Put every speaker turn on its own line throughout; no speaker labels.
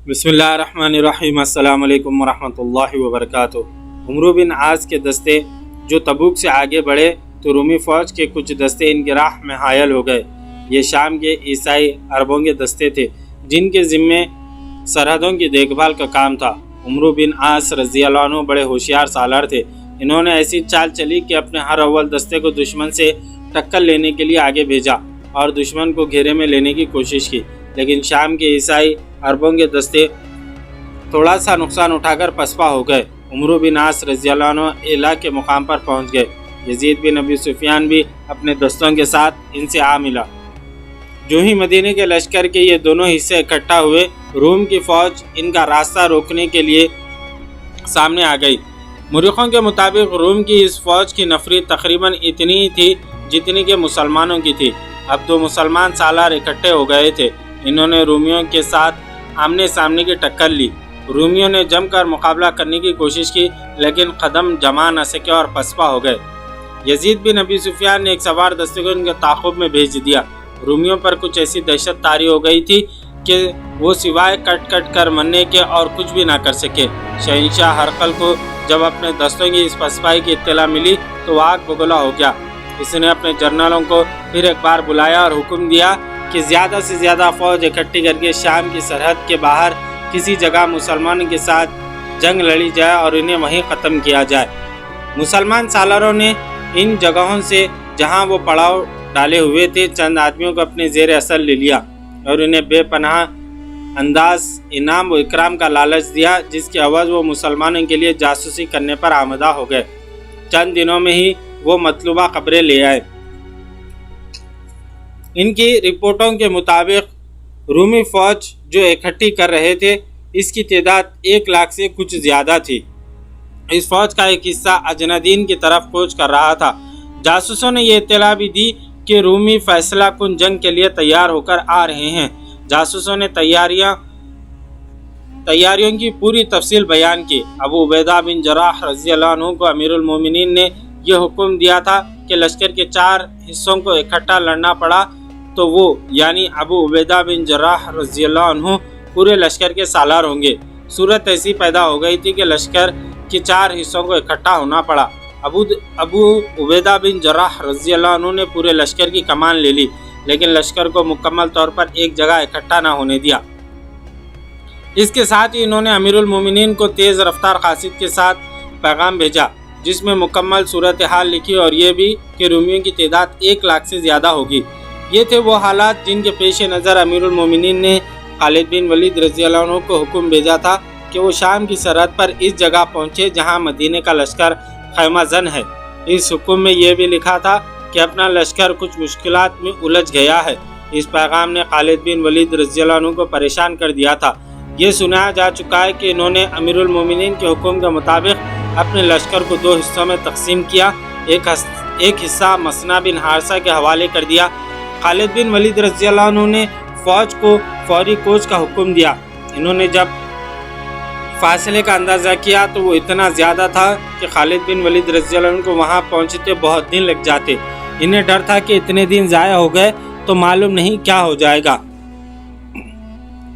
बिस्मिल्लाहिर्रहमानिर्रहीम। अस्सलाम वालेकुम वरहमतुल्लाहि वबरकातुह। उमर बिन आस के दस्ते जो तबूक से आगे बढ़े तो रूमी फ़ौज के कुछ दस्ते इनकी राह में हायल हो गए। ये शाम के ईसाई अरबों के दस्ते थे जिनके ज़िम्मे सरहदों की देखभाल का काम था। उमर बिन आस रज़ियल्लाहु अन्हु बड़े होशियार सालार थे। इन्होंने ऐसी चाल चली कि अपने हर अव्वल दस्ते को दुश्मन से टक्कर लेने के लिए आगे भेजा और दुश्मन को घेरे में लेने की कोशिश की, लेकिन शाम के ईसाई अरबों के दस्ते थोड़ा सा नुकसान उठाकर पसपा हो गए। उमर बिन आस रज़ियल्लाहु अन्हु एला के मुकाम पर पहुंच गए। यजीद बिन अबी सुफियान भी अपने दोस्तों के साथ इनसे आ मिला। जो ही मदीने के लश्कर के ये दोनों हिस्से इकट्ठा हुए, रूम की फ़ौज इनका रास्ता रोकने के लिए सामने आ गई। मुरीखों के मुताबिक रूम की इस फ़ौज की नफरी तकरीबन इतनी ही थी जितनी कि मुसलमानों की थी। अब दो मुसलमान सालार इकट्ठे हो गए थे। इन्होंने रूमियों के साथ आमने सामने की टक्कर ली। रूमियों ने जमकर मुकाबला करने की कोशिश की, लेकिन कदम जमा न सके और पसपा हो गए। यजीद बिन अबी सुफियान ने एक सवार दस्ते को इनके ताक़ुब में भेज दिया। रूमियों पर कुछ ऐसी दहशत तारी हो गई थी कि वो सिवाय कट कट कर मरने के और कुछ भी ना कर सके। शहंशाह हरकल को जब अपने दस्तों की इस पसपाई की इत्तला मिली तो वो आग बगोला हो गया। इसने अपने जर्नलों को फिर एक बार बुलाया और हुक्म दिया कि ज़्यादा से ज़्यादा फ़ौज इकट्ठी करके शाम की सरहद के बाहर किसी जगह मुसलमानों के साथ जंग लड़ी जाए और इन्हें वहीं ख़त्म किया जाए। मुसलमान सालारों ने इन जगहों से जहां वो पड़ाव डाले हुए थे चंद आदमियों को अपने ज़ेर असर ले लिया और इन्हें बेपनाह अंदाज इनाम व इकराम का लालच दिया, जिसके अवज़ वो मुसलमानों के लिए जासूसी करने पर आमदा हो गए। चंद दिनों में ही वो मतलूबा खबरें ले आए। इनकी रिपोर्टों के मुताबिक रूमी फ़ौज जो इकट्ठी कर रहे थे इसकी तादाद 1 लाख से कुछ ज़्यादा थी। इस फ़ौज का एक हिस्सा अजनदीन की तरफ कूच कर रहा था। जासूसों ने यह इत्तला भी दी कि रूमी फैसला कुन जंग के लिए तैयार होकर आ रहे हैं। जासूसों ने तैयारियों की पूरी तफसील बयान की। अबू उबैदा बिन जर्राह रज़ियल्लाहु अन्हु को अमीरुल मोमिनीन ने यह हुक्म दिया था कि लश्कर के 4 हिस्सों को इकट्ठा लड़ना पड़ा तो वो यानी अबू उबैदा बिन जर्राह रज़ियल्लाहु अन्हु पूरे लश्कर के सालार होंगे। सूरत ऐसी पैदा हो गई थी कि लश्कर के 4 हिस्सों को इकट्ठा होना पड़ा। अबू उबैदा बिन जर्राह रज़ियल्लाहु अन्हु ने पूरे लश्कर की कमान ले ली, लेकिन लश्कर को मुकम्मल तौर पर एक जगह इकट्ठा ना होने दिया। इसके साथ ही इन्होंने अमीरुल मोमिनीन को तेज़ रफ्तार कासिद के साथ पैगाम भेजा, जिसमें मुकम्मल सूरत हाल लिखी और ये भी कि रूमियों की तादाद 1 लाख से ज़्यादा होगी। ये थे वो हालात जिनके पेश नज़र अमीरुल मोमिनीन ने खालिद बिन वलीद रज़ियल्लाहु अन्हु को हुक्म भेजा था कि वो शाम की सरहद पर इस जगह पहुँचे जहाँ मदीने का लश्कर खैमा जन है। इस हुक्म में यह भी लिखा था कि अपना लश्कर कुछ मुश्किलात में उलझ गया है। इस पैगाम ने खालिद बिन वलीद रज़ियल्लाहु अन्हु को परेशान कर दिया था। ये सुनाया जा चुका है कि इन्होंने अमीरुल मोमिनीन के हुक्म के मुताबिक अपने लश्कर को 2 हिस्सों में तकसीम किया। एक हिस्सा मसना बिन हारसा के हवाले कर दिया। खालिद बिन वलीद रज़ियल्लाहु अन्हु ने फ़ौज को फौरी कोच का हुक्म दिया। इन्होंने जब फासले का अंदाज़ा किया तो वो इतना ज़्यादा था कि खालिद बिन वलीद रज़ियल्लाहु अन्हु को वहाँ पहुँचते बहुत दिन लग जाते। इन्हें डर था कि इतने दिन ज़ाया हो गए तो मालूम नहीं क्या हो जाएगा।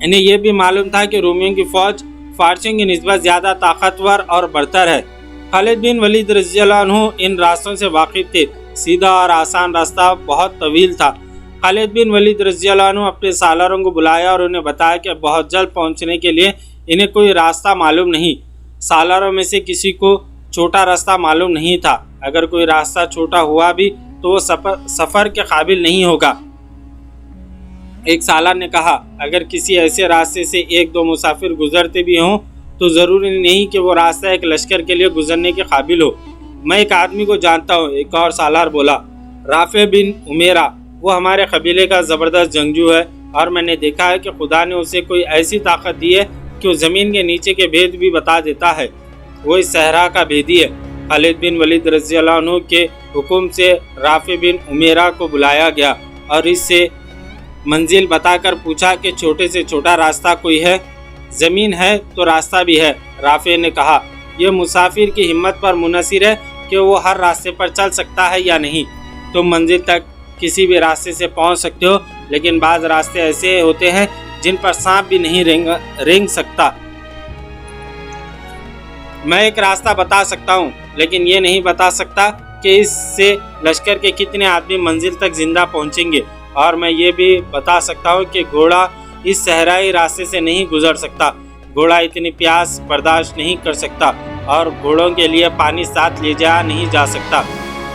इन्हें यह भी मालूम था कि रूमियों की फ़ौज फ़ारसियों की निस्बत ज़्यादा ताकतवर और बरतर है। खालिद बिन वलीद रज़ियल्लाहु अन्हु इन रास्तों से वाकिफ़ थे। सीधा और आसान रास्ता बहुत तवील था। खालिद बिन वलीद रज़ियल्लाहु अन्हु अपने सालारों को बुलाया और उन्हें बताया कि बहुत जल्द पहुंचने के लिए इन्हें कोई रास्ता मालूम नहीं। सालारों में से किसी को छोटा रास्ता मालूम नहीं था। अगर कोई रास्ता छोटा हुआ भी तो वो सफ़र के काबिल नहीं होगा। एक सालार ने कहा, अगर किसी ऐसे रास्ते से 1-2 मुसाफिर गुजरते भी हों तो ज़रूरी नहीं कि वो रास्ता एक लश्कर के लिए गुजरने के काबिल हो। मैं एक आदमी को जानता हूँ। एक और सालार बोला, राफ़े बिन उमेरा। वो हमारे कबीले का ज़बरदस्त जंगजू है और मैंने देखा है कि खुदा ने उसे कोई ऐसी ताकत दी है कि वो ज़मीन के नीचे के भेद भी बता देता है। वो इस सहरा का भेदी है। खालिद बिन वलीद रज़ियल्लाहु अन्हु के हुक्म से राफ़े बिन उमेरा को बुलाया गया और इससे मंजिल बताकर पूछा कि छोटे से छोटा रास्ता कोई है? ज़मीन है तो रास्ता भी है। राफ़े ने कहा, यह मुसाफिर की हिम्मत पर मुनहसिर है कि वो हर रास्ते पर चल सकता है या नहीं। तुम मंजिल तक किसी भी रास्ते से पहुंच सकते हो, लेकिन बाज़ रास्ते ऐसे होते हैं जिन पर सांप भी नहीं रेंग सकता। मैं एक रास्ता बता सकता हूँ, लेकिन ये नहीं बता सकता कि इससे लश्कर के कितने आदमी मंजिल तक जिंदा पहुँचेंगे। और मैं ये भी बता सकता हूँ कि घोड़ा इस सहराई रास्ते से नहीं गुजर सकता। घोड़ा इतनी प्यास बर्दाश्त नहीं कर सकता और घोड़ों के लिए पानी साथ ले जाया नहीं जा सकता।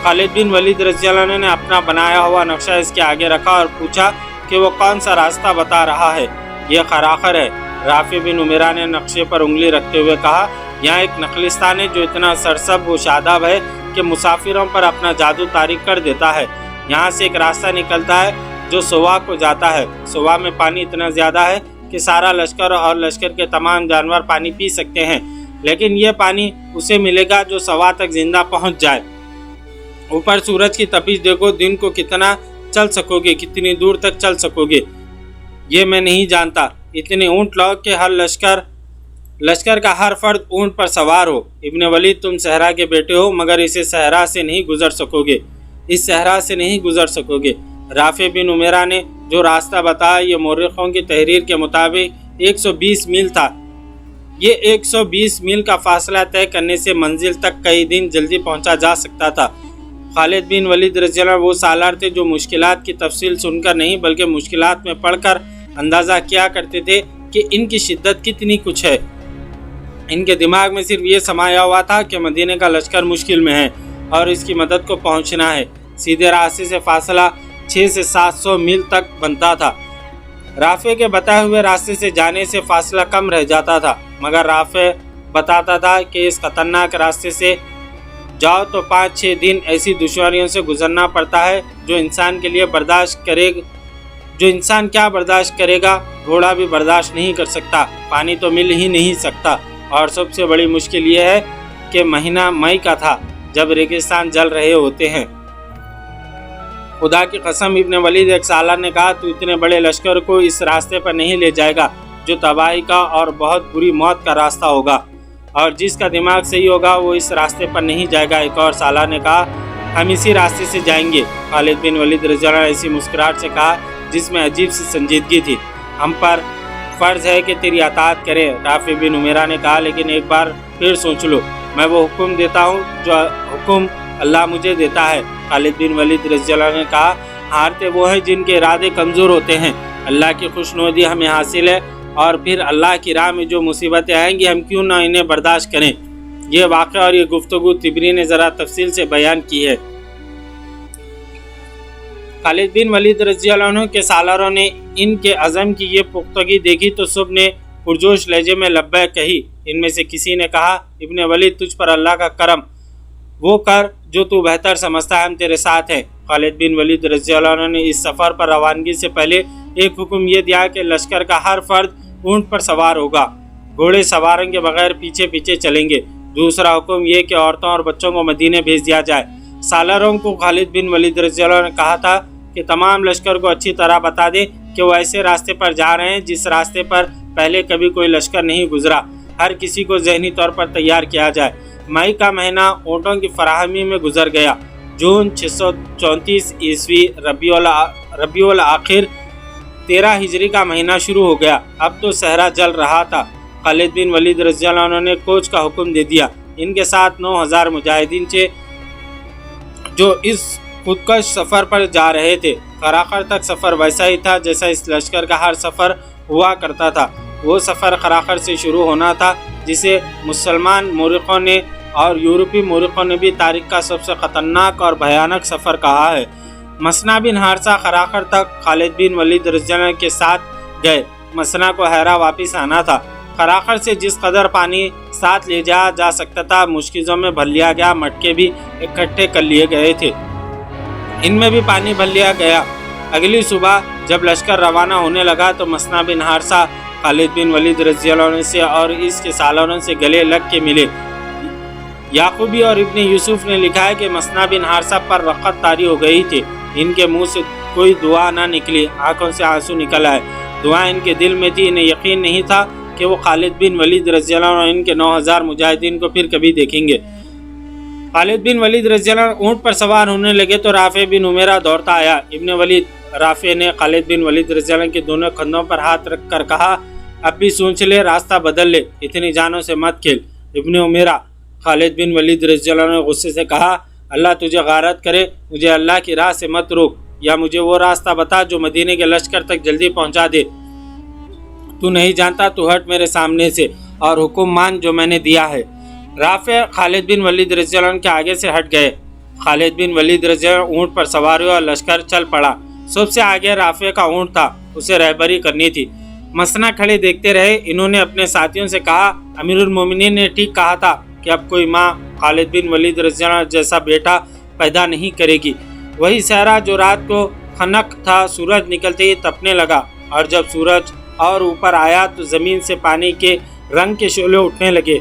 खालिद बिन वलीद रज़ियल्लाहु अन्हु ने अपना बनाया हुआ नक्शा इसके आगे रखा और पूछा कि वो कौन सा रास्ता बता रहा है। यह खराखर है। राफी बिन उमेरा ने नक्शे पर उंगली रखते हुए कहा, यहाँ एक नखलिस्तान है जो इतना सरसब व शादाब है कि मुसाफिरों पर अपना जादू तारीक कर देता है। यहाँ से एक रास्ता निकलता है जो सोवा को जाता है। सोवा में पानी इतना ज़्यादा है कि सारा लश्कर और लश्कर के तमाम जानवर पानी पी सकते हैं, लेकिन यह पानी उसे मिलेगा जो सवा तक जिंदा पहुँच जाए। ऊपर सूरज की तपिश देखो, दिन को कितना चल सकोगे, कितनी दूर तक चल सकोगे ये मैं नहीं जानता। इतने ऊँट लाओ कि हर लश्कर का हर फर्द ऊँट पर सवार हो। इब्ने वलीद, तुम सहरा के बेटे हो, मगर इस सहरा से नहीं गुजर सकोगे। राफे बिन उमेरा ने जो रास्ता बताया ये मौरखों की तहरीर के मुताबिक 120 मील था। ये 120 मील का फासला तय करने से मंजिल तक कई दिन जल्दी पहुंचा जा सकता था। खालिद बिन वलीद रज़ियल्लाहु वो सालार थे जो मुश्किलात की तफसील सुनकर नहीं बल्कि मुश्किलात में पढ़कर अंदाज़ा किया करते थे कि इनकी शिद्दत कितनी कुछ है। इनके दिमाग में सिर्फ ये समाया हुआ था कि मदीने का लश्कर मुश्किल में है और इसकी मदद को पहुंचना है। सीधे रास्ते से फासला 600 से 700 मील तक बनता था। राफे के बताए हुए रास्ते से जाने से फासला कम रह जाता था, मगर राफे बताता था कि इस खतरनाक रास्ते से जाओ तो 5-6 दिन ऐसी दुश्वारियों से गुजरना पड़ता है जो इंसान क्या बर्दाश्त करेगा, घोड़ा भी बर्दाश्त नहीं कर सकता। पानी तो मिल ही नहीं सकता और सबसे बड़ी मुश्किल यह है कि महीना मई का था जब रेगिस्तान जल रहे होते हैं। खुदा की कसम, इब्ने वलीद एक सालार ने कहा, तू इतने बड़े लश्कर को इस रास्ते पर नहीं ले जाएगा जो तबाही का और बहुत बुरी मौत का रास्ता होगा, और जिसका दिमाग सही होगा वो इस रास्ते पर नहीं जाएगा। एक और सालार ने कहा, हम इसी रास्ते से जाएंगे। खालिद बिन वलीद रज़ियल्लाहु अन्हु ऐसी मुस्कुराहट से कहा जिसमें अजीब सी संजीदगी थी, हम पर फ़र्ज़ है कि तेरी अताअत करें। राफी बिन उमेरा ने कहा, लेकिन एक बार फिर सोच लो, मैं वो हुक्म देता हूँ जो हुक्म अल्लाह मुझे देता है। खालिद बिन वलीद रज़ियल्लाहु अन्हु ने कहा, हारते वो हैं जिनके इरादे कमज़ोर होते हैं। अल्लाह की खुशनुदी हमें हासिल है और फिर अल्लाह की राह में जो मुसीबतें आएंगी हम क्यों ना इन्हें बर्दाश्त करें। यह वाक़या और ये गुफ्तगू तिबरी ने ज़रा तफसील से बयान की है। खालिद बिन वलीद रज़ियल्लाहु अन्हु के सालारों ने इनके अज़म की ये पुख्तगी देखी तो सब ने पुरजोश लहजे में लब्बैक कही। इनमें से किसी ने कहा, इब्ने वलीद, तुझ पर अल्लाह का करम, वो कर जो तू बेहतर समझता है, हम तेरे साथ हैं। खालिद बिन वलीद रज़ियल्लाहु अन्हु ने इस सफ़र पर रवानगी से पहले एक हुक्म ये दिया कि लश्कर का हर फर्द ऊँट पर सवार होगा, घोड़े सवारों के बगैर पीछे पीछे चलेंगे। दूसरा हुक्म ये कि औरतों और बच्चों को मदीने भेज दिया जाए। सालारों को खालिद बिन वलीद रज़ियल्लाहु अन्हु ने कहा था कि तमाम लश्कर को अच्छी तरह बता दे कि वो ऐसे रास्ते पर जा रहे हैं जिस रास्ते पर पहले कभी कोई लश्कर नहीं गुजरा। हर किसी को ज़हनी तौर पर तैयार किया जाए। मई का महीना ऊँटों की फराहमी में गुजर गया। जून 634 ईस्वी रबीउल आखिर 13 हिजरी का महीना शुरू हो गया। अब तो सहरा जल रहा था। खालिद बिन वलीद रज़ियल्लाहु अन्हु ने कोच का हुक्म दे दिया। इनके साथ 9000 मुजाहिदीन थे जो इस खुदकश सफ़र पर जा रहे थे। खराखर तक सफ़र वैसा ही था जैसा इस लश्कर का हर सफ़र हुआ करता था। वो सफ़र खराखर से शुरू होना था जिसे मुसलमान मोरिखों ने और यूरोपी मोरिखों ने भी तारीख का सबसे ख़तरनाक और भयानक सफ़र कहा है। मसना बिन हारसा खराखर तक खालिद बिन वलीद रज़ियल्लाहु अन्हु के साथ गए। मसना को हैरा वापस आना था। खराखर से जिस कदर पानी साथ ले जाया जा सकता था मुश्किलों में भर लिया गया। मटके भी इकट्ठे कर लिए गए थे, इनमें भी पानी भर लिया गया। अगली सुबह जब लश्कर रवाना होने लगा तो मसना बिन हारसा खालिद बिन वलीद रज़ियल्लाहु अन्हु से और इसके सालारों से गले लग के मिले। याकूबी और इब्ने यूसुफ ने लिखा है कि मसना बिन हारसा पर रक़त तारी हो गई थी। इनके मुंह से कोई दुआ ना निकली, आंखों से आंसू निकल आए। दुआ इनके दिल में थी। इन्हें यकीन नहीं था कि वो खालिद बिन वलीद रज़ियल्लाहु अन्हु इनके 9000 मुजाहिदीन को फिर कभी देखेंगे। खालिद बिन वलीद रज़ियल्लाहु अन्हु ऊँट पर सवार होने लगे तो राफे बिन उमेरा दौड़ता आया। इब्ने वलीद, राफे ने खालिद बिन वलीद रज़ी अल्लाह के दोनों कंधों पर हाथ रख कर कहा, अब भी सोच ले, रास्ता बदल ले, इतनी जानों से मत खेल। इब्न उमैरा खालिद बिन वलीद रज़ी अल्लाह ने गुस्से से कहा, अल्लाह तुझे गारत करे, मुझे अल्लाह की राह से मत रोक, या मुझे वो रास्ता बता जो मदीने के लश्कर तक जल्दी पहुंचा दे। तू नहीं जानता, तू हट मेरे सामने से और हुक्म मान जो मैंने दिया है। राफे खालिद बिन वलीद रज़ी अल्लाह के आगे से हट गए। खालिद बिन वलीद रज़ी अल्लाह ऊँट पर सवार हुआ और लश्कर चल पड़ा। सबसे आगे राफे का ऊँट था, उसे रहबरी करनी थी। मसना खड़े देखते रहे। इन्होंने अपने साथियों से कहा, अमीरुल मोमिनीन ने ठीक कहा था कि अब कोई माँ खालिद बिन वलीद रज़ी अल्लाह जैसा बेटा पैदा नहीं करेगी। वही सहरा जो रात को खनक था, सूरज निकलते ही तपने लगा, और जब सूरज और ऊपर आया तो ज़मीन से पानी के रंग के शोले उठने लगे।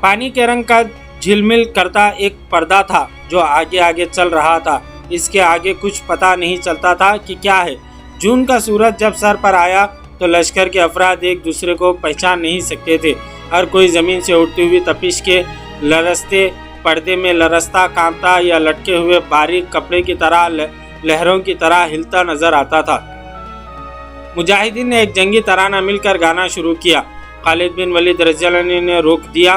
पानी के रंग का झिलमिल करता एक पर्दा था जो आगे आगे चल रहा था। इसके आगे कुछ पता नहीं चलता था कि क्या है। जून का सूरज जब सर पर आया तो लश्कर के अफराद एक दूसरे को पहचान नहीं सकते थे। हर कोई ज़मीन से उठती हुई तपिश के लरसते पर्दे में लरसता, कांपता या लटके हुए बारीक कपड़े की तरह लहरों की तरह हिलता नजर आता था। मुजाहिदीन ने एक जंगी तराना मिलकर गाना शुरू किया। खालिद बिन वलीद रज़ी अल्लाह ने रोक दिया,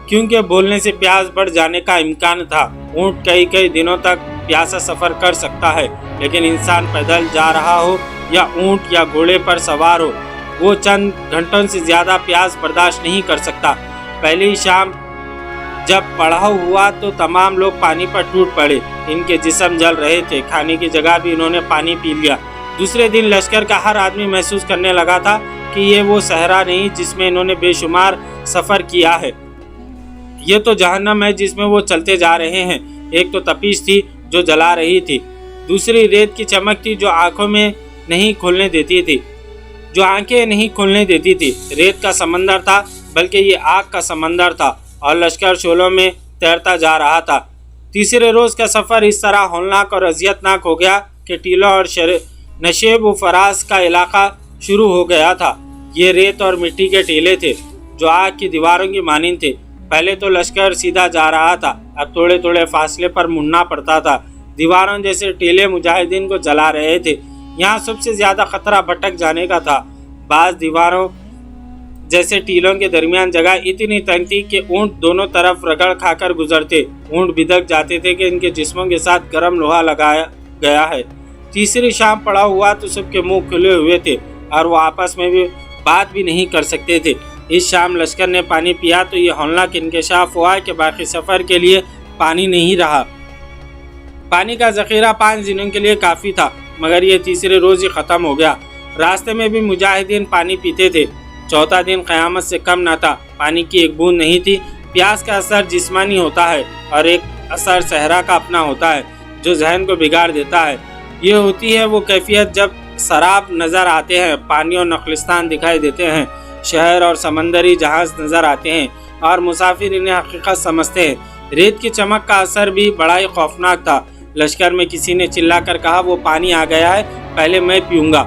क्योंकि बोलने से प्यास बढ़ जाने का इम्कान था। ऊँट कई दिनों तक प्यासा सफ़र कर सकता है, लेकिन इंसान पैदल जा रहा हो या ऊँट या घोड़े पर सवार हो, वो चंद घंटों से ज़्यादा प्यास बर्दाश्त नहीं कर सकता। पहली शाम जब पड़ाव हुआ तो तमाम लोग पानी पर टूट पड़े। इनके जिस्म जल रहे थे। खाने की जगह भी इन्होंने पानी पी लिया। दूसरे दिन लश्कर का हर आदमी महसूस करने लगा था कि ये वो सहरा नहीं जिसमें इन्होंने बेशुमार सफ़र किया है। ये तो जहन्नम है जिसमें वो चलते जा रहे हैं। एक तो तपिश थी जो जला रही थी, दूसरी रेत की चमक थी जो आंखें नहीं खोलने देती थी। रेत का समंदर था, बल्कि ये आग का समंदर था, और लश्कर शोलों में तैरता जा रहा था। तीसरे रोज़ का सफ़र इस तरह हौलनाक और अजियतनाक हो गया कि टीला और नशेब व फराज का इलाका शुरू हो गया था। ये रेत और मिट्टी के टीले थे जो आग की दीवारों की मानिंद थे। पहले तो लश्कर सीधा जा रहा था, अब थोड़े थोड़े फासले पर मुड़ना पड़ता था। दीवारों जैसे टीले मुजाहिदीन को जला रहे थे। यहाँ सबसे ज़्यादा खतरा भटक जाने का था। बाज़ दीवारों जैसे टीलों के दरमियान जगह इतनी तंग थी कि ऊँट दोनों तरफ रगड़ खाकर गुजरते। ऊँट बिदक जाते थे कि इनके जिस्मों के साथ गर्म लोहा लगाया गया है। तीसरी शाम पड़ा हुआ तो सबके मुंह खुले हुए थे और वो आपस में भी बात भी नहीं कर सकते थे। इस शाम लश्कर ने पानी पिया तो ये हौलनाक इंकशाफ हुआ कि बाकी सफ़र के लिए पानी नहीं रहा। पानी का ज़ख़ीरा 5 दिनों के लिए काफ़ी था, मगर ये तीसरे रोज़ ही ख़त्म हो गया। रास्ते में भी मुजाहिदीन पानी पीते थे। चौथा दिन क़यामत से कम न था। पानी की एक बूंद नहीं थी। प्यास का असर जिस्मानी होता है और एक असर सहरा का अपना होता है जो जहन को बिगाड़ देता है। ये होती है वो कैफियत जब सराब नज़र आते हैं, पानी और नखलिस्तान दिखाई देते हैं, शहर और समंदरी जहाज़ नज़र आते हैं और मुसाफिर इन्हें हकीकत समझते हैं। रेत की चमक का असर भी बड़ा ही खौफनाक था। लश्कर में किसी ने चिल्लाकर कहा, वो पानी आ गया है, पहले मैं पीऊँगा।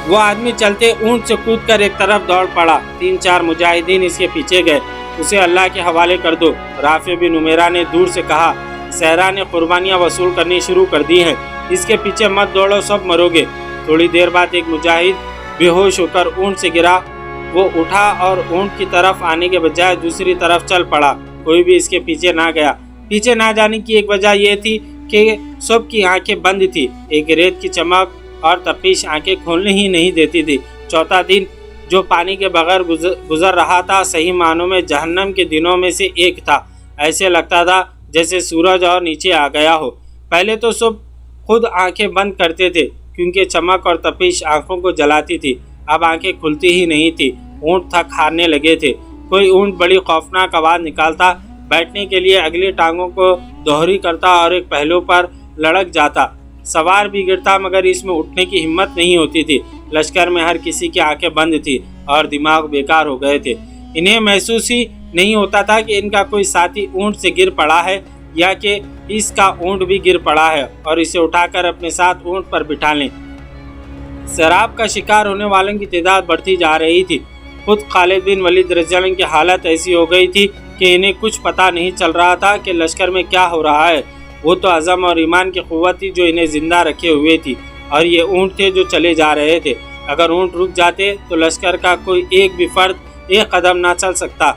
वो आदमी चलते ऊँट से कूदकर एक तरफ दौड़ पड़ा। 3-4 मुजाहिदीन इसके पीछे गए। उसे अल्लाह के हवाले कर दो। राफे बिन उमैरा ने दूर से कहा, सहरा ने कुर्बानियाँ वसूल करनी शुरू कर दी हैं, इसके पीछे मत दौड़ो, सब मरोगे। थोड़ी देर बाद एक मुजाहिद बेहोश होकर ऊँट से गिरा। वो उठा और ऊँट की तरफ आने के बजाय दूसरी तरफ चल पड़ा। कोई भी इसके पीछे ना गया। पीछे ना जाने की एक वजह यह थी कि सबकी आंखें बंद थी। एक रेत की चमक और तपिश आंखें खोलने ही नहीं देती थी। चौथा दिन जो पानी के बगैर गुजर रहा था, सही मानों में जहन्नम के दिनों में से एक था। ऐसे लगता था जैसे सूरज और नीचे आ गया हो। पहले तो सब खुद आंखें बंद करते थे क्योंकि चमक और तपिश आंखों को जलाती थी। अब आंखें खुलती ही नहीं थी। ऊँट थक हारने लगे थे। कोई ऊँट बड़ी खौफनाक आवाज़ निकालता, बैठने के लिए अगली टांगों को दोहरी करता और एक पहलू पर लड़क जाता। सवार भी गिरता, मगर इसमें उठने की हिम्मत नहीं होती थी। लश्कर में हर किसी की आंखें बंद थी और दिमाग बेकार हो गए थे। इन्हें महसूस ही नहीं होता था कि इनका कोई साथी ऊँट से गिर पड़ा है या कि इसका ऊँट भी गिर पड़ा है और इसे उठाकर अपने साथ ऊँट पर बिठा लें। शराब का शिकार होने वालों की तादाद बढ़ती जा रही थी। खुद खालिद बिन वलीद रज़ी अल्लाह की हालत ऐसी हो गई थी कि इन्हें कुछ पता नहीं चल रहा था कि लश्कर में क्या हो रहा है। वो तो अज़म और ईमान की क़ुव्वत थी जो इन्हें ज़िंदा रखे हुए थी, और ये ऊँट थे जो चले जा रहे थे। अगर ऊँट रुक जाते तो लश्कर का कोई एक भी फर्द एक कदम ना चल सकता।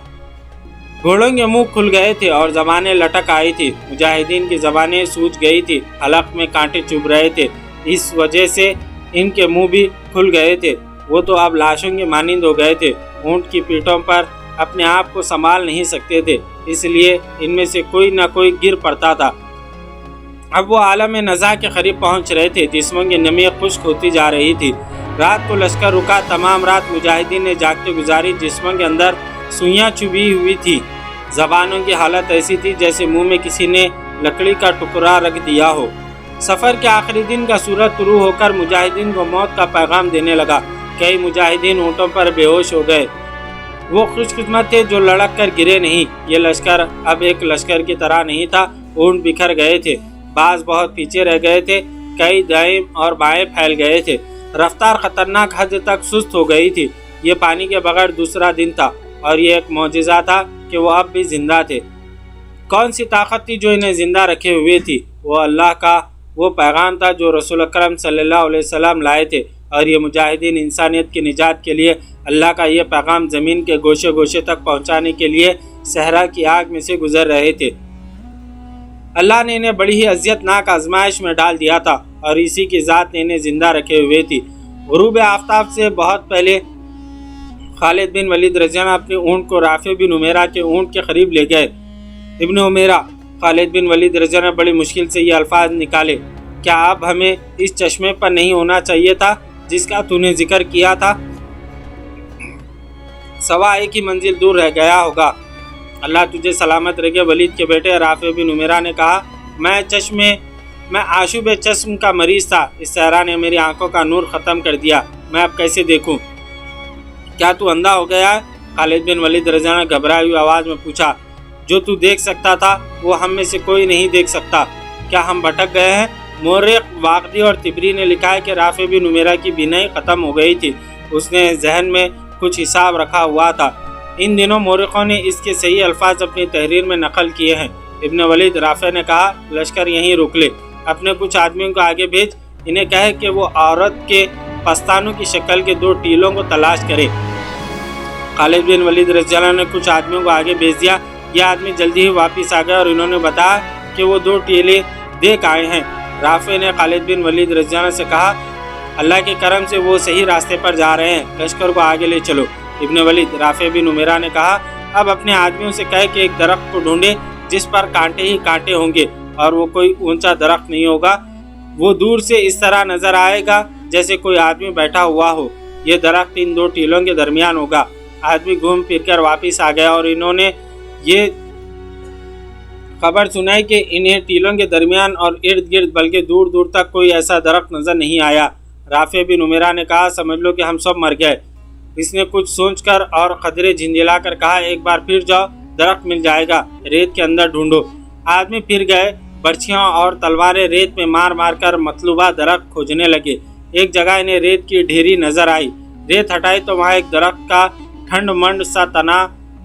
घोड़ों के मुंह खुल गए थे और ज़बानें लटक आई थी। मुजाहिदीन की ज़बानें सूज गई थी, हलक में कांटे चुभ रहे थे, इस वजह से इनके मुंह भी खुल गए थे। वो तो अब लाशों के मानिंद हो गए थे। ऊँट की पीठों पर अपने आप को संभाल नहीं सकते थे, इसलिए इनमें से कोई ना कोई गिर पड़ता था। अब वो आलम नज़ा के करीब पहुंच रहे थे। जिस्मों की नमी खुश्क होती जा रही थी। रात को लश्कर रुका। तमाम रात मुजाहिदीन ने जागते गुजारी। जिस्मों के अंदर सुइयाँ चुभी हुई थी। ज़बानों की हालत ऐसी थी जैसे मुंह में किसी ने लकड़ी का टुकड़ा रख दिया हो। सफ़र के आखिरी दिन का सूरज तुलू होकर मुजाहिदीन को मौत का पैगाम देने लगा। कई मुजाहिदीन ऊँटों पर बेहोश हो गए। वो खुशकिस्मत थे जो लड़क कर गिरे नहीं। ये लश्कर अब एक लश्कर की तरह नहीं था। ऊँट बिखर गए थे, बाज़ बहुत पीछे रह गए थे, कई दाएं और बाएं फैल गए थे। रफ्तार खतरनाक हद तक सुस्त हो गई थी। ये पानी के बगैर दूसरा दिन था और ये एक मौजिज़ा था कि वो अब भी जिंदा थे। कौन सी ताकत थी जो इन्हें ज़िंदा रखे हुए थी? वो अल्लाह का वो पैगाम था जो रसूल अकरम सल्लल्लाहु अलैहि वसल्लम लाए थे, और ये मुजाहिदीन इंसानियत की निजात के लिए अल्लाह का ये पैगाम ज़मीन के गोशे गोशे तक पहुँचाने के लिए सहरा की आग में से गुजर रहे थे। अल्लाह ने इन्हें बड़ी ही अज़ियतनाक आजमाइश में डाल दिया था और इसी की ज़ात ने इन्हें ज़िंदा रखे हुए थी। गुरूब आफ्ताब से बहुत पहले खालिद बिन वलीद रज़ियल्लाहु अपने ऊँट को राफ़े बिन उमैरा के ऊँट के करीब ले गए। इब्न उमैरा खालिद बिन वलीद रज़ियल्लाहु बड़ी मुश्किल से ये अल्फाज निकाले, क्या अब हमें इस चश्मे पर नहीं होना चाहिए था जिसका तूने जिक्र किया था? सवा एक ही मंजिल दूर रह गया होगा। अल्लाह तुझे सलामत रखे। वलीद के बेटे राफ़े बिन उमैरा ने कहा, मैं आशूब चश्म का मरीज़ था। इस सहरा ने मेरी आंखों का नूर ख़त्म कर दिया। मैं अब कैसे देखूं? क्या तू अंधा हो गया है? खालिद बिन वलीद रज़ियल्लाहु ने घबराई हुई आवाज़ में पूछा। जो तू देख सकता था वो हम में से कोई नहीं देख सकता। क्या हम भटक गए हैं? मोर्रिख, वाक़दी और तिबरी ने लिखा है कि राफ़े बिन उमैरा की बीनाई ख़त्म हो गई थी। उसने जहन में कुछ हिसाब रखा हुआ था। इन दिनों मोर्रिखों ने इसके सही अल्फाज अपनी तहरीर में नकल किए हैं। इब्न वलीद राफ़े ने कहा, लश्कर यहीं रोक ले, अपने कुछ आदमियों को आगे भेज, इन्हें कहे कि वो औरत के पस्तानों की शक्ल के 2 टीलों को तलाश करे। खालिद बिन वलीद रज़ियल्लाहु ने कुछ आदमियों को आगे भेज दिया। ये आदमी जल्दी ही वापस आ गए और इन्होंने बताया कि वो 2 टीले देख आए हैं। राफ़े ने खालिद बिन वलीद रज़ियल्लाहु से कहा, अल्लाह के करम से वो सही रास्ते पर जा रहे हैं, लश्कर को आगे ले चलो। इब्न वलीद राफ़े बिन उमैरा ने कहा, अब अपने आदमियों से कहे कि एक दरख्त को ढूंढे जिस पर कांटे ही कांटे होंगे और वो कोई ऊंचा दरख्त नहीं होगा। वो दूर से इस तरह नज़र आएगा जैसे कोई आदमी बैठा हुआ हो। ये दरख्त इन 2 टीलों के दरमियान होगा। आदमी घूम फिर कर वापस आ गया और इन्होंने ये खबर सुनाई कि इन्हें टीलों के दरमियान और इर्द गिर्द बल्कि दूर दूर तक कोई ऐसा दरख्त नज़र नहीं आया। राफ़े बिन उमैरा ने कहा, समझ लो कि हम सब मर गए। इसने कुछ सोचकर और खदरे झिंझिला कर कहा, एक बार फिर जाओ, दरख्त मिल जाएगा, रेत के अंदर ढूंढो। आदमी फिर गए। बर्छियाँ और तलवारें रेत में मार मार कर मतलूबा दरख्त खोजने लगे। एक जगह इन्हें रेत की ढेरी नज़र आई। रेत हटाई तो वहाँ एक दरख्त का ठंड मंड सा तना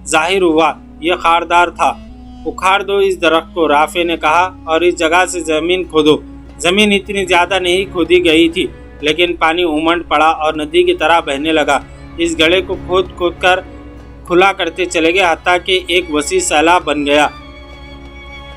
जाहिर हुआ। ये खारदार था। उखाड़ दो इस दरख्त को, राफ़े ने कहा, और इस जगह से ज़मीन खोदो। ज़मीन इतनी ज़्यादा नहीं खोदी गई थी, लेकिन पानी उमड़ पड़ा और नदी की तरह बहने लगा। इस गड्ढे को खोद खोद कर खुला करते चले गए, हत्ता कि एक वसी सैलाब बन गया।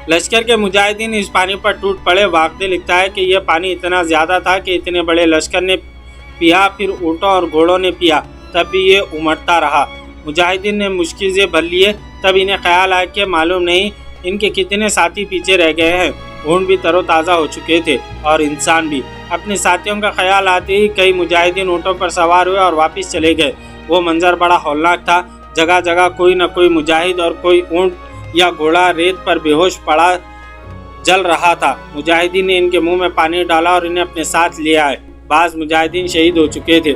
लश्कर के मुजाहिदीन इस पानी पर टूट पड़े। वाक़दी लिखता है कि यह पानी इतना ज़्यादा था कि इतने बड़े लश्कर ने पिया, फिर ऊँटों और घोड़ों ने पिया, तब भी ये उमड़ता रहा। मुजाहिदीन ने मुश्किल भर लिए। तब इन्हें ख्याल आया कि मालूम नहीं इनके कितने साथी पीछे रह गए हैं। ऊँट भी तरोताज़ा हो चुके थे और इंसान भी। अपने साथियों का ख्याल आते ही कई मुजाहिदीन ऊँटों पर सवार हुए और वापस चले गए। वो मंजर बड़ा हौलनाक था। जगह जगह कोई न कोई मुजाहिद और कोई ऊँट या घोड़ा रेत पर बेहोश पड़ा जल रहा था। मुजाहिदीन ने इनके मुंह में पानी डाला और इन्हें अपने साथ ले आए। बाज़ मुजाहिदीन शहीद हो चुके थे।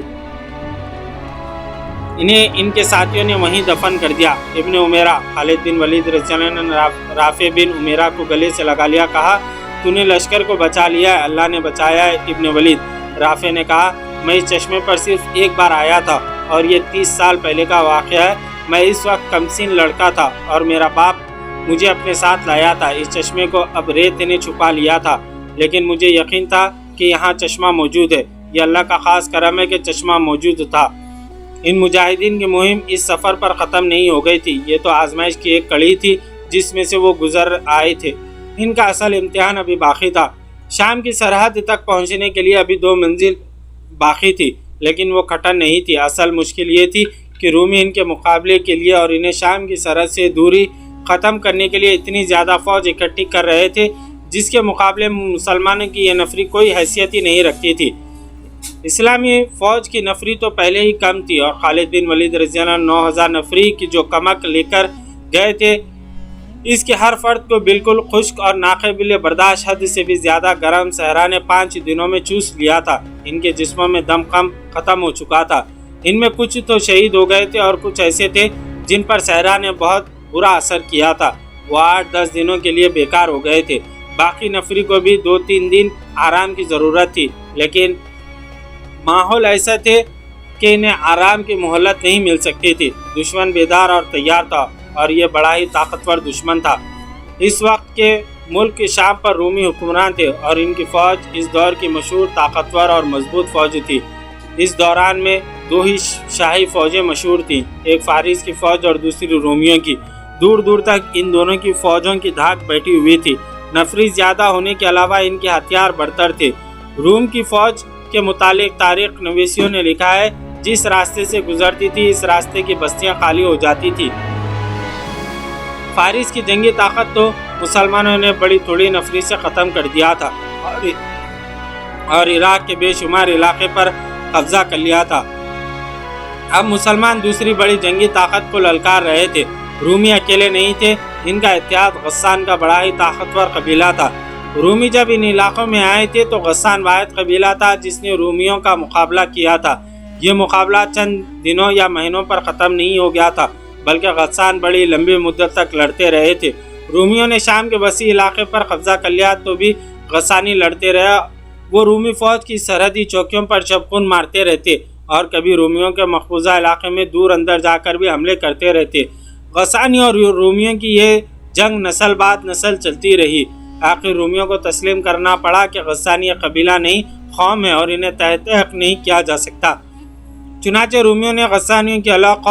इन्हें इनके साथियों ने वहीं दफन कर दिया। इब्न उमैरा खालिद बिन वलीद रज़ियल्लाहु ने राफ़े बिन उमैरा को गले से लगा लिया। कहा, तूने लश्कर को बचा लिया है, अल्लाह ने बचाया है। इब्न वलीद राफ़े ने कहा, मैं इस चश्मे पर सिर्फ एक बार आया था और ये 30 साल पहले का वाक़या है। मैं इस वक्त कमसीन लड़का था और मेरा बाप مجھے اپنے ساتھ لایا تھا۔ اس چشمے کو اب ریت نے چھپا لیا تھا، لیکن مجھے یقین تھا کہ یہاں چشمہ موجود ہے۔ یہ اللہ کا خاص کرم ہے کہ چشمہ موجود تھا۔ ان مجاہدین کی مہم اس سفر پر ختم نہیں ہو گئی تھی، یہ تو آزمائش کی ایک کڑی تھی جس میں سے وہ گزر آئے تھے۔ ان کا اصل امتحان ابھی باقی تھا۔ شام کی سرحد تک پہنچنے کے لیے ابھی 2 منزل باقی تھی، لیکن وہ کٹن نہیں تھی۔ اصل مشکل یہ تھی کہ رومی ان کے مقابلے کے لیے اور انہیں شام کی سرحد سے دوری ختم کرنے کے لیے اتنی زیادہ فوج اکٹھی کر رہے تھے جس کے مقابلے میں مسلمانوں کی یہ نفری کوئی حیثیت ہی نہیں رکھتی تھی۔ اسلامی فوج کی نفری تو پہلے ہی کم تھی، اور خالد بن ولید رضی اللہ عنہ 9000 نفری کی جو کمک لے کر گئے تھے، اس کے ہر فرد کو بالکل خشک اور ناقابل برداشت حد سے بھی زیادہ گرم صحرا نے 5 دنوں میں چوس لیا تھا۔ ان کے جسموں میں دم ختم ہو چکا تھا۔ ان میں کچھ تو شہید ہو گئے تھے اور کچھ ایسے تھے جن پر صحرا نے بہت برا اثر کیا تھا، وہ 8-10 دنوں کے لیے بیکار ہو گئے تھے۔ باقی نفری کو بھی 2-3 دن آرام کی ضرورت تھی، لیکن ماحول ایسا تھے کہ انہیں آرام کی مہلت نہیں مل سکتی تھی۔ دشمن بیدار اور تیار تھا، اور یہ بڑا ہی طاقتور دشمن تھا۔ اس وقت کے ملک کے شام پر رومی حکمران تھے، اور ان کی فوج اس دور کی مشہور طاقتور اور مضبوط فوج تھی۔ اس دوران میں 2 ہی شاہی فوجیں مشہور تھیں، ایک فارس کی فوج اور دوسری رومیوں کی۔ دور دور تک ان دونوں کی فوجوں کی دھاک بیٹھی ہوئی تھی۔ نفری زیادہ ہونے کے علاوہ ان کے ہتھیار برتر تھے۔ روم کی فوج کے متعلق تاریخ نویسیوں نے لکھا ہے، جس راستے سے گزرتی تھی اس راستے کی بستیاں خالی ہو جاتی تھی۔ فارس کی جنگی طاقت تو مسلمانوں نے بڑی تھوڑی نفری سے ختم کر دیا تھا، اور عراق کے بے شمار علاقے پر قبضہ کر لیا تھا۔ اب مسلمان دوسری بڑی جنگی طاقت کو للکار رہے تھے۔ رومی اکیلے نہیں تھے، ان کا اتحاد غسان کا بڑا ہی طاقتور قبیلہ تھا۔ رومی جب ان علاقوں میں آئے تھے تو غسان واحد قبیلہ تھا جس نے رومیوں کا مقابلہ کیا تھا۔ یہ مقابلہ چند دنوں یا مہینوں پر ختم نہیں ہو گیا تھا، بلکہ غسان بڑی لمبی مدت تک لڑتے رہے تھے۔ رومیوں نے شام کے وسیع علاقے پر قبضہ کر لیا تو بھی غسانی لڑتے رہے۔ وہ رومی فوج کی سرحدی چوکیوں پر چپخون مارتے رہتے، اور کبھی رومیوں کے مقبوضہ علاقے میں دور اندر جا کر بھی حملے کرتے رہتے۔ غسانی اور رومیوں کی یہ جنگ نسل بعد نسل چلتی رہی۔ آخر رومیوں کو تسلیم کرنا پڑا کہ غسانی ایک قبیلہ نہیں، قوم ہے، اور انہیں تحت حق نہیں کیا جا سکتا۔ چنانچہ رومیوں نے غسانیوں کی الگ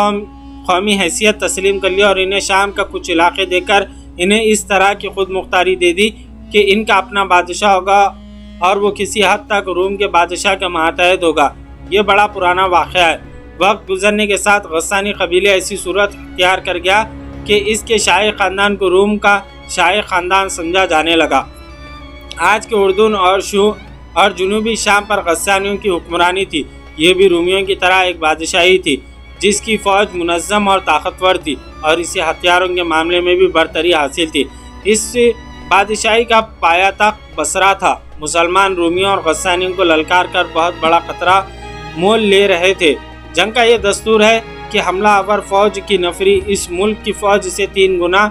قومی حیثیت تسلیم کر لی، اور انہیں شام کا کچھ علاقے دے کر انہیں اس طرح کی خود مختاری دے دی کہ ان کا اپنا بادشاہ ہوگا، اور وہ کسی حد تک روم کے بادشاہ کے ماتحت ہوگا۔ یہ بڑا پرانا واقعہ ہے۔ وقت گزرنے کے ساتھ غسانی قبیلے ایسی صورت اختیار کر گیا کہ اس کے شاہی خاندان کو روم کا شاہی خاندان سمجھا جانے لگا۔ آج کے اردن اور جنوبی شام پر غسانیوں کی حکمرانی تھی۔ یہ بھی رومیوں کی طرح ایک بادشاہی تھی جس کی فوج منظم اور طاقتور تھی، اور اسے ہتھیاروں کے معاملے میں بھی برتری حاصل تھی۔ اس بادشاہی کا پایہ تخت بصرہ تھا۔ مسلمان رومیوں اور غسانیوں کو للکار کر بہت بڑا خطرہ مول لے رہے تھے۔ جنگ کا یہ دستور ہے کہ حملہ آور فوج کی نفری اس ملک کی فوج سے 3 گنا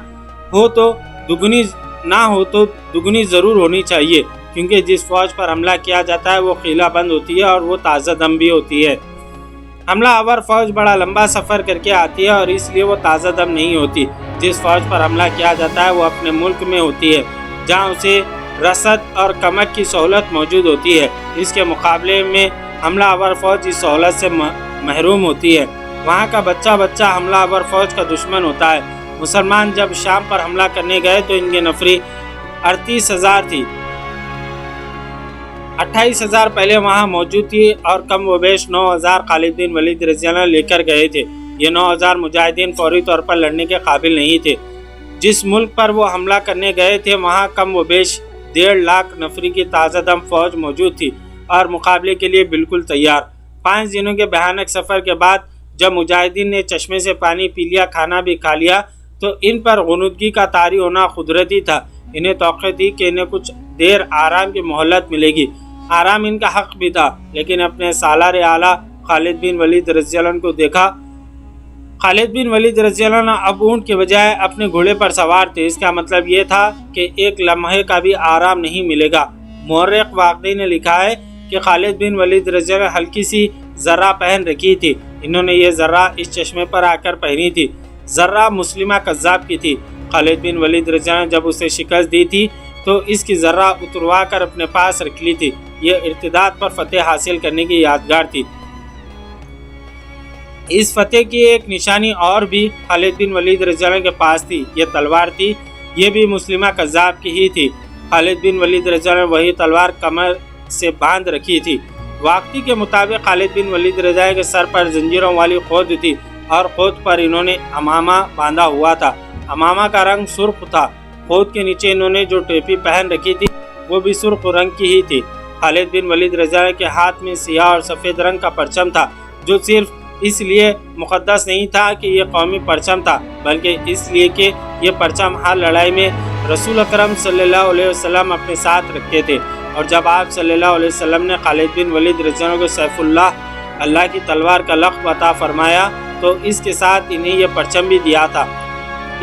ہو تو دگنی نہ ہو تو دگنی ضرور ہونی چاہیے، کیونکہ جس فوج پر حملہ کیا جاتا ہے وہ قلعہ بند ہوتی ہے اور وہ تازہ دم بھی ہوتی ہے۔ حملہ آور فوج بڑا لمبا سفر کر کے آتی ہے اور اس لیے وہ تازہ دم نہیں ہوتی۔ جس فوج پر حملہ کیا جاتا ہے وہ اپنے ملک میں ہوتی ہے، جہاں اسے رسد اور کمک کی سہولت موجود ہوتی ہے۔ اس کے مقابلے میں حملہ آور فوج اس سہولت سے محروم ہوتی ہے۔ وہاں کا بچہ حملہ آور فوج کا دشمن ہوتا ہے۔ مسلمان جب شام پر حملہ کرنے گئے تو ان کی نفری 38,000 تھی۔ 28,000 پہلے وہاں موجود تھی، اور کم و بیش 9,000 خالد بن ولید رضی اللہ عنہ لے کر گئے تھے۔ یہ 9,000 مجاہدین فوری طور پر لڑنے کے قابل نہیں تھے۔ جس ملک پر وہ حملہ کرنے گئے تھے وہاں کم و بیش 1.5 لاکھ نفری کی تازہ دم فوج موجود تھی، اور مقابلے کے لیے بالکل تیار۔ 5 دنوں کے بھیانک سفر کے بعد جب مجاہدین نے چشمے سے پانی پی لیا، کھانا بھی کھا لیا، تو ان پر غنودگی کا طاری ہونا قدرتی تھا۔ انہیں توقع تھی کہ انہیں کچھ دیر آرام کی مہلت ملے گی۔ آرام ان کا حق بھی تھا، لیکن اپنے سالار اعلیٰ خالد بن ولید رضی اللہ عنہ کو دیکھا۔ خالد بن ولید رضی اللہ عنہ اب اونٹ کے بجائے اپنے گھوڑے پر سوار تھے۔ اس کا مطلب یہ تھا کہ ایک لمحے کا بھی آرام نہیں ملے گا۔ مورخ واقعی نے لکھا ہے کہ خالد بن ولید رضی اللہ عنہ ہلکی سی ذرہ پہن رکھی تھی۔ انہوں نے یہ ذرہ اس چشمے پر آ کر پہنی تھی۔ ذرہ مسلمہ کذاب کی تھی۔ खालिद बिन वलीद रज़ी ने जब उसे शिकस्त दी थी तो इसकी ज़र्रा उतरवा कर अपने पास रख ली थी। यह इर्तिदाद पर फतेह हासिल करने की यादगार थी। इस फतेह की एक निशानी और भी खालिद बिन वलीद रज़ी के पास थी। यह तलवार थी। यह भी मुस्लिमा कज़्ज़ाब की ही थी। खालिद बिन वलीद रज़ी ने वही तलवार कमर से बांध रखी थी। वाक़ती के मुताबिक खालिद बिन वलीद रज़ी के सर पर जंजीरों वाली खोद थी और खोद पर इन्होंने अमामा बांधा हुआ था। अमामा का रंग सुर्ख था। खोद के नीचे इन्होंने जो टोपी पहन रखी थी वो भी सुर्ख रंग की ही थी। खालिद बिन वलीद रज़ी के हाथ में सियाह और सफ़ेद रंग का परचम था, जो सिर्फ इसलिए मुक़द्दस नहीं था कि यह कौमी परचम था, बल्कि इसलिए कि यह परचम हर लड़ाई में रसूल अकरम सल्लल्लाहु अलैहि वसल्लम अपने साथ रखते थे। और जब आप सल्लल्लाहु अलैहि वसल्लम ने खालिद बिन वलीद रज़ी को सैफुल्लाह, अल्लाह की तलवार का लक़्ब अता फरमाया तो इसके साथ इन्हें यह परचम भी दिया था।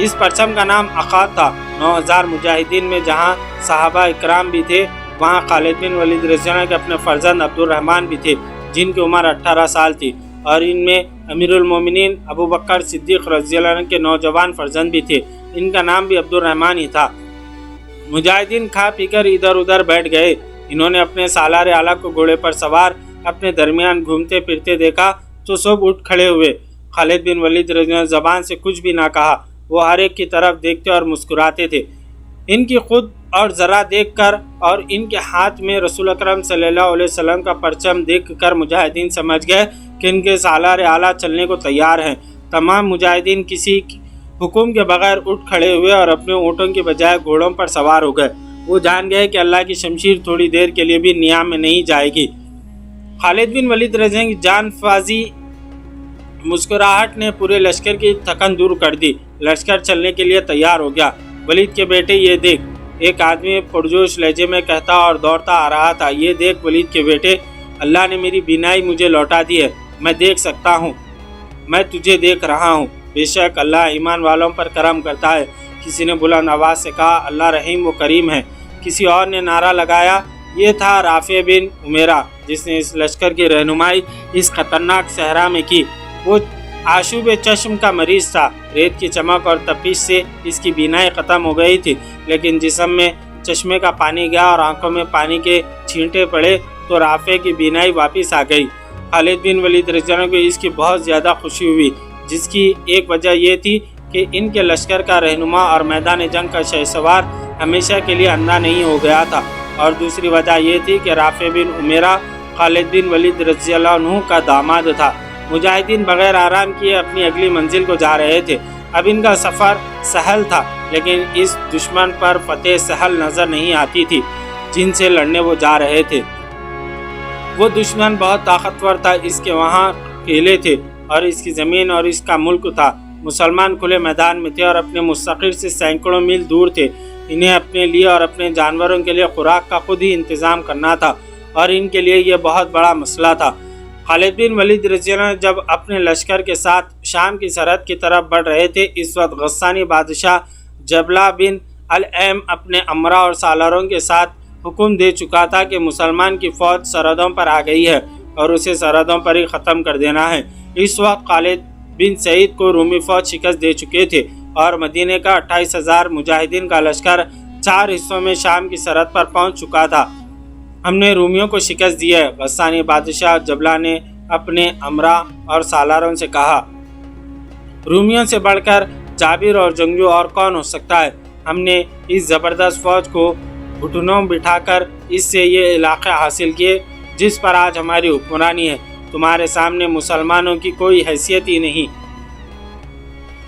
इस परचम का नाम अक़ाद था। 9000 मुजाहिदीन में जहाँ सहाबा इकराम भी थे, वहाँ खालिद बिन वलीद रज़ी के अपने फ़र्जंद अब्दुर्रहमान भी थे, जिनकी उम्र 18 साल थी, और इनमें अमीरुल मोमिनीन अबू बकर सिद्दीक़ रज़ियल्लाहु अन्हु के नौजवान फ़र्जंद भी थे। इनका नाम भी अब्दुर्रहमान ही था। मुजाहिदीन खा पीकर इधर उधर बैठ गए। इन्होंने अपने सालार आला को घोड़े पर सवार अपने दरमियान घूमते फिरते देखा तो सब उठ खड़े हुए। खालिद बिन वलीद रज़ी ने ज़बान से कुछ भी ना कहा। वो हर एक की तरफ देखते और मुस्कुराते थे। इनकी खुद और ज़रा देखकर और इनके हाथ में रसूल अकरम सल्लल्लाहु अलैहि वसल्लम का परचम देखकर मुजाहिदीन समझ गए कि इनके सालार आला चलने को तैयार हैं। तमाम मुजाहिदीन किसी हुक्म के बगैर उठ खड़े हुए और अपने ऊँटों के बजाय घोड़ों पर सवार हो गए। वो जान गए कि अल्लाह की शमशीर थोड़ी देर के लिए भी नियाम में नहीं जाएगी। खालिद बिन वलीद रज़ी की जानफाजी मुस्कुराहट ने पूरे लश्कर की थकन दूर कर दी। लश्कर चलने के लिए तैयार हो गया। वलीद के बेटे, ये देख, एक आदमी पुरजोश लहजे में कहता और दौड़ता आ रहा था। ये देख वलीद के बेटे, अल्लाह ने मेरी बीनाई मुझे लौटा दी है। मैं देख सकता हूँ, मैं तुझे देख रहा हूँ। बेशक अल्लाह ईमान वालों पर करम करता है। किसी ने बुलंद आवाज़ से कहा, अल्लाह रहीम व करीम है। किसी और ने नारा लगाया। ये था राफ़े बिन उमेरा, जिसने इस लश्कर की रहनुमाई इस ख़तरनाक सहरा में की। वो आशूब चश्म का मरीज़ था। रेत की चमक और तपिश से इसकी बीनाई ख़त्म हो गई थी, लेकिन जिस्म में चश्मे का पानी गया और आंखों में पानी के छींटे पड़े तो राफ़े की बीनाई वापस आ गई। खालिद बिन वलीद रज़ी को इसकी बहुत ज़्यादा खुशी हुई, जिसकी एक वजह यह थी कि इनके लश्कर का रहनुमा और मैदान जंग का शहसवार हमेशा के लिए अंधा नहीं हो गया था, और दूसरी वजह यह थी कि राफ़े बिन उमेरा खालिद बिन वलीद रज़ियल्लाहु अन्हु का दामाद था। मुजाहिदीन बगैर आराम किए अपनी अगली मंजिल को जा रहे थे। अब इनका सफ़र सहल था, लेकिन इस दुश्मन पर फतेह सहल नज़र नहीं आती थी जिनसे लड़ने वो जा रहे थे। वो दुश्मन बहुत ताकतवर था। इसके वहाँ किले थे और इसकी ज़मीन और इसका मुल्क था। मुसलमान खुले मैदान में थे और अपने मुस्तक़िर से सैकड़ों मील दूर थे। इन्हें अपने लिए और अपने जानवरों के लिए खुराक का खुद ही इंतज़ाम करना था, और इनके लिए यह बहुत बड़ा मसला था। खालिद बिन वलीद रज़ी जब अपने लश्कर के साथ शाम की सरहद की तरफ बढ़ रहे थे, इस वक्त गस्सानी बादशाह जबला बिन अल-ऐम अपने अमरा और सालारों के साथ हुक्म दे चुका था कि मुसलमान की फ़ौज सरहदों पर आ गई है और उसे सरहदों पर ही ख़त्म कर देना है। इस वक्त खालिद बिन सईद को रूमी फ़ौज शिकस्त दे चुके थे और मदीने का 28,000 मुजाहिदीन का लश्कर 4 हिस्सों में शाम की सरहद पर पहुंच चुका था। हमने रूमियों को शिकस्त दी है। गस्सानी बादशाह जबला ने अपने अमरा और सालारों से कहा, रूमियों से बढ़कर जाबिर और जंगजू और कौन हो सकता है। हमने इस ज़बरदस्त फ़ौज को घुटनों बिठाकर इससे ये इलाक़े हासिल किए जिस पर आज हमारी हुक्मरानी है। तुम्हारे सामने मुसलमानों की कोई हैसियत ही नहीं।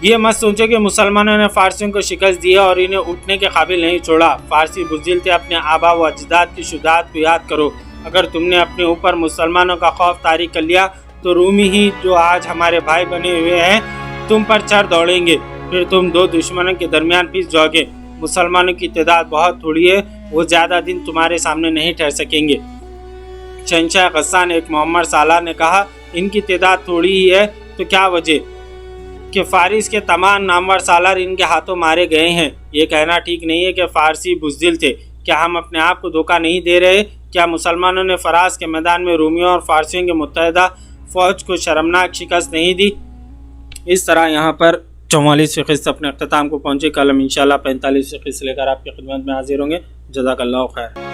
ये मत सोचो कि मुसलमानों ने फ़ारसियों को शिकस्त दी है और इन्हें उठने के काबिल नहीं छोड़ा। फ़ारसी बुज़दिल थे। अपने आबा व अजदाद की शुजाअत को याद करो। अगर तुमने अपने ऊपर मुसलमानों का खौफ तारी कर लिया तो रूमी ही जो आज हमारे भाई बने हुए हैं तुम पर चढ़ दौड़ेंगे। फिर तुम 2 दुश्मनों के दरमियान पिस जाओगे। मुसलमानों की तादाद बहुत थोड़ी है, वो ज़्यादा दिन तुम्हारे सामने नहीं ठहर सकेंगे। शहंशाह गस्सान एक मोहम्मद सालार ने कहा, इनकी तादाद थोड़ी ही है तो क्या वजह कि फ़ारिस के तमाम नामवर सालार इनके हाथों मारे गए हैं। ये कहना ठीक नहीं है कि फ़ारसी बुज़दिल थे। क्या हम अपने आप को धोखा नहीं दे रहे? क्या मुसलमानों ने फ़राज के मैदान में रूमियों और फ़ारसियों के मुत्तहिदा फ़ौज को शर्मनाक शिकस्त नहीं दी? इस तरह यहाँ पर 44वीं किस्त अपने अख्ताम को पहुँचे। कल हम इंशाल्लाह 45वीं किस्त लेकर आपकी खिदमत में हाजिर होंगे। जज़ाकल्लाहु खैर।